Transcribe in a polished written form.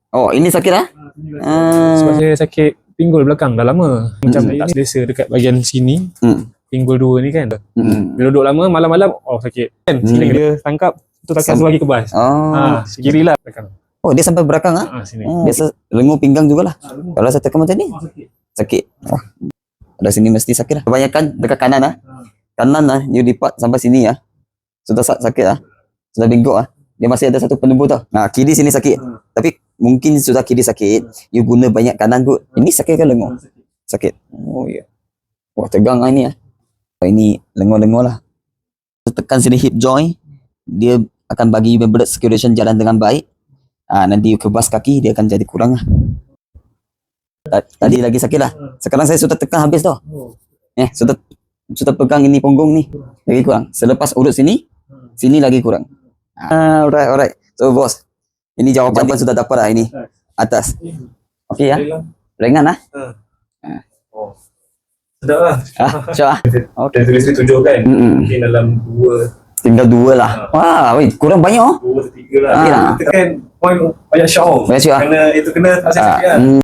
Oh, ini sakit ah? Sebab saya sakit pinggul belakang dah lama. Macam saya tak selesa dekat bahagian sini. Pinggul dua ni kan. Bila duduk lama, malam-malam, sakit. Kan? Sini dia tangkap, tu takkan suruh lagi kebas. Kiri lah belakang. Oh, dia sampai belakang ah? Sini. Biasa lenguh pinggang jugalah. Kalau saya tekan macam ni, sakit. Oh. Ada sini mesti sakit lah. Kebanyakan dekat kanan ah. Kanan ah, you lipat sampai sini ah. Sudah sakit ah. Sudah bengkok ah. Dia masih ada satu penumbuh tau. Nah, kiri sini sakit. Tapi mungkin sudah kiri sakit, you guna banyak kanan kot. Ini sakit kan lenguh? Sakit. Oh ya. Wah, tegang lah ini ah. Ini lenguh-lenguh lah. Tekan sini hip joint, dia akan bagi blood circulation jalan dengan baik. Nanti you kebas kaki, dia akan jadi kurang lah. Tadi lagi sakit lah. Sekarang saya sudah tekan habis tau. Sudah pegang ini punggung ni. Lagi kurang. Selepas urut sini, sini lagi kurang. Alright. So bos, ini jawapan sudah dapat lah ini. Atas. Okey ya. Ringan lah. Sedap lah. Syok lah. Okay. Tulis 7 kan? Mungkin dalam 2. Tinggal 2 lah. Wah, kurang banyak oh. 2 atau 3 lah. Kan point banyak syok. Banyak syok. Kerana itu kena tak sakit kan.